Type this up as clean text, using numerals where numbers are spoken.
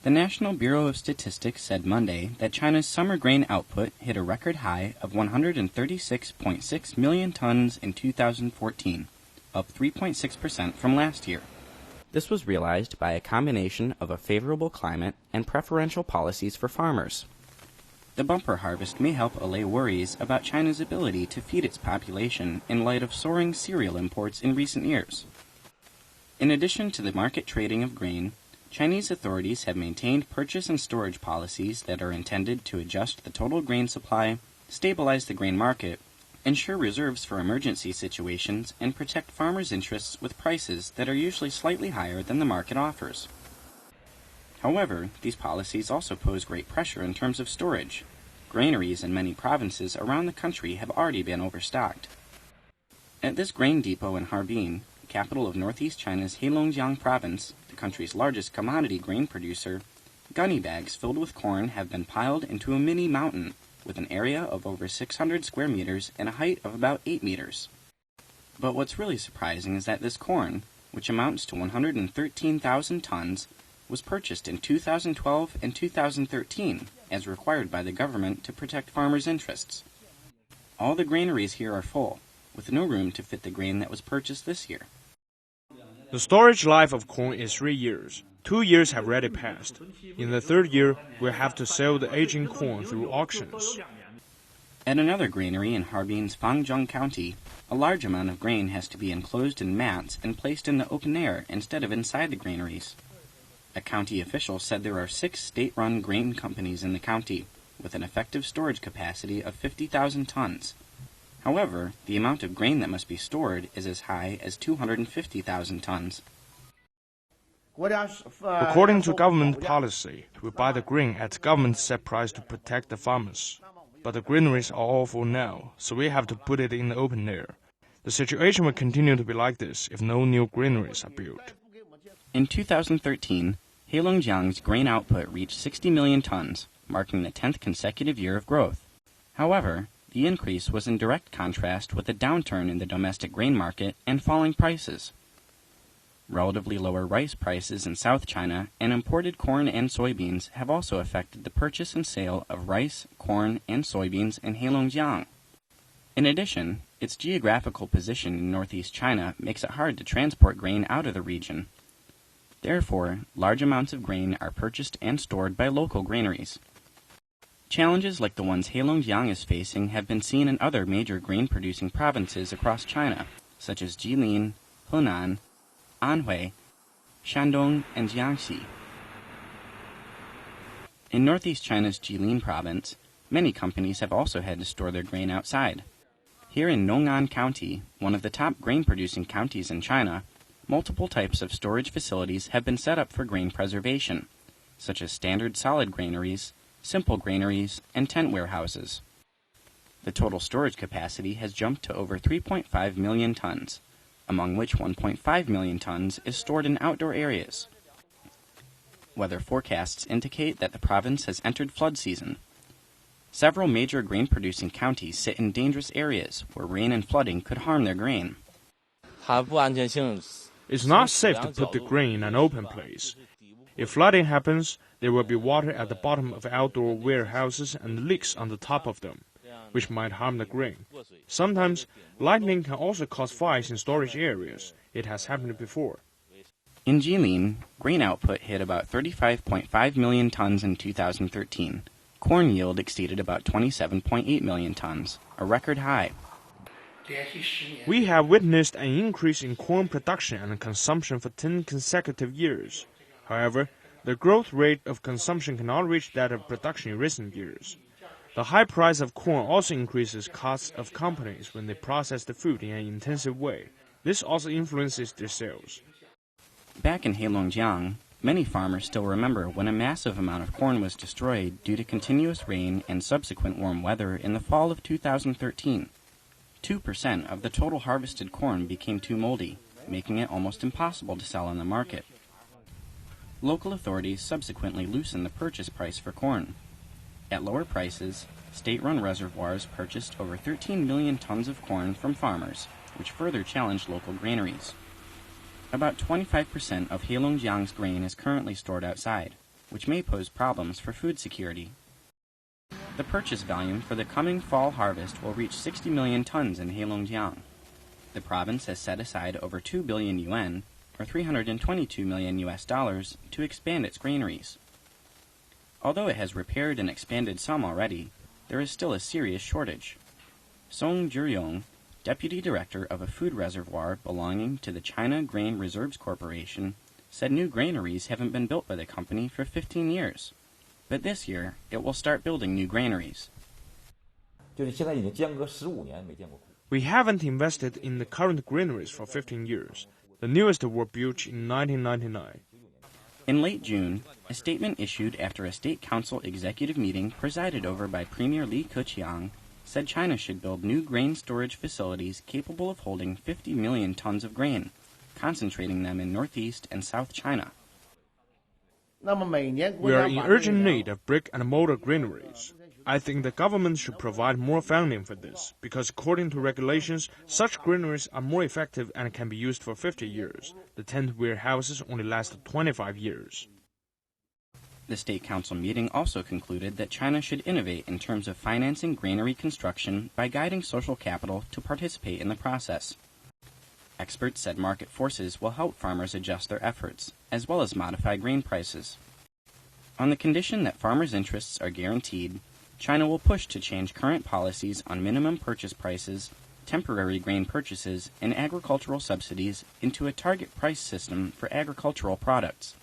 The National Bureau of Statistics said Monday that China's summer grain output hit a record high of 136.6 million tons in 2014, up 3.6% from last year. This was realized by a combination of a favorable climate and preferential policies for farmers. The bumper harvest may help allay worries about China's ability to feed its population in light of soaring cereal imports in recent years. In addition to the market trading of grain, Chinese authorities have maintained purchase and storage policies that are intended to adjust the total grain supply, stabilize the grain market, ensure reserves for emergency situations, and protect farmers' interests with prices that are usually slightly higher than the market offers. However, these policies also pose great pressure in terms of storage. Granaries in many provinces around the country have already been overstocked. At this grain depot in Harbin, capital of northeast China's Heilongjiang province, the country's largest commodity grain producer, gunny bags filled with corn have been piled into a mini mountain with an area of over 600 square meters and a height of about 8 meters. But what's really surprising is that this corn, which amounts to 113,000 tons, was purchased in 2012 and 2013 as required by the government to protect farmers' interests. All the granaries here are full, with no room to fit the grain that was purchased this year. The storage life of corn is 3 years. 2 years have already passed. In the third year, we'll have to sell the aging corn through auctions. At another granary in Harbin's Fangzhong County, a large amount of grain has to be enclosed in mats and placed in the open air instead of inside the granaries. A county official said there are 6 state-run grain companies in the county, with an effective storage capacity of 50,000 tons. However, the amount of grain that must be stored is as high as 250,000 tons. According to government policy, we buy the grain at government set price to protect the farmers. But the granaries are all full now, so we have to put it in the open air. The situation will continue to be like this if no new granaries are built. In 2013, Heilongjiang's grain output reached 60 million tons, marking the 10th consecutive year of growth. However, the increase was in direct contrast with a downturn in the domestic grain market and falling prices. Relatively lower rice prices in South China and imported corn and soybeans have also affected the purchase and sale of rice, corn, and soybeans in Heilongjiang. In addition, its geographical position in northeast China makes it hard to transport grain out of the region. Therefore, large amounts of grain are purchased and stored by local granaries. Challenges like the ones Heilongjiang is facing have been seen in other major grain-producing provinces across China, such as Jilin, Henan, Anhui, Shandong, and Jiangxi. In northeast China's Jilin province, many companies have also had to store their grain outside. Here in Nong'an County, one of the top grain-producing counties in China, multiple types of storage facilities have been set up for grain preservation, such as standard solid granaries, simple granaries, and tent warehouses. The total storage capacity has jumped to over 3.5 million tons, among which 1.5 million tons is stored in outdoor areas. Weather forecasts indicate that the province has entered flood season. Several major grain-producing counties sit in dangerous areas where rain and flooding could harm their grain. It's not safe to put the grain in an open place. If flooding happens, there will be water at the bottom of outdoor warehouses and leaks on the top of them, which might harm the grain. Sometimes, lightning can also cause fires in storage areas. It has happened before. In Jilin, grain output hit about 35.5 million tons in 2013. Corn yield exceeded about 27.8 million tons, a record high. We have witnessed an increase in corn production and consumption for 10 consecutive years. However, the growth rate of consumption cannot reach that of production in recent years. The high price of corn also increases costs of companies when they process the food in an intensive way. This also influences their sales. Back in Heilongjiang, many farmers still remember when a massive amount of corn was destroyed due to continuous rain and subsequent warm weather in the fall of 2013. 2% of the total harvested corn became too moldy, making it almost impossible to sell on the market. Local authorities subsequently loosened the purchase price for corn. At lower prices, state-run reservoirs purchased over 13 million tons of corn from farmers, which further challenged local granaries. About 25% of Heilongjiang's grain is currently stored outside, which may pose problems for food security. The purchase volume for the coming fall harvest will reach 60 million tons in Heilongjiang. The province has set aside over 2 billion yuan, or $322 million to expand its granaries. Although it has repaired and expanded some already, there is still a serious shortage. Song Jiryong, deputy director of a food reservoir belonging to the China Grain Reserves Corporation, said new granaries haven't been built by the company for 15 years. But this year, it will start building new granaries. We haven't invested in the current granaries for 15 years. The newest were built in 1999. In late June, a statement issued after a State Council executive meeting presided over by Premier Li Keqiang said China should build new grain storage facilities capable of holding 50 million tons of grain, concentrating them in northeast and south China. We are in urgent need of brick and mortar granaries. I think the government should provide more funding for this, because according to regulations, such granaries are more effective and can be used for 50 years. The tent warehouses only last 25 years. The State Council meeting also concluded that China should innovate in terms of financing granary construction by guiding social capital to participate in the process. Experts said market forces will help farmers adjust their efforts, as well as modify grain prices. On the condition that farmers' interests are guaranteed, China will push to change current policies on minimum purchase prices, temporary grain purchases, and agricultural subsidies into a target price system for agricultural products.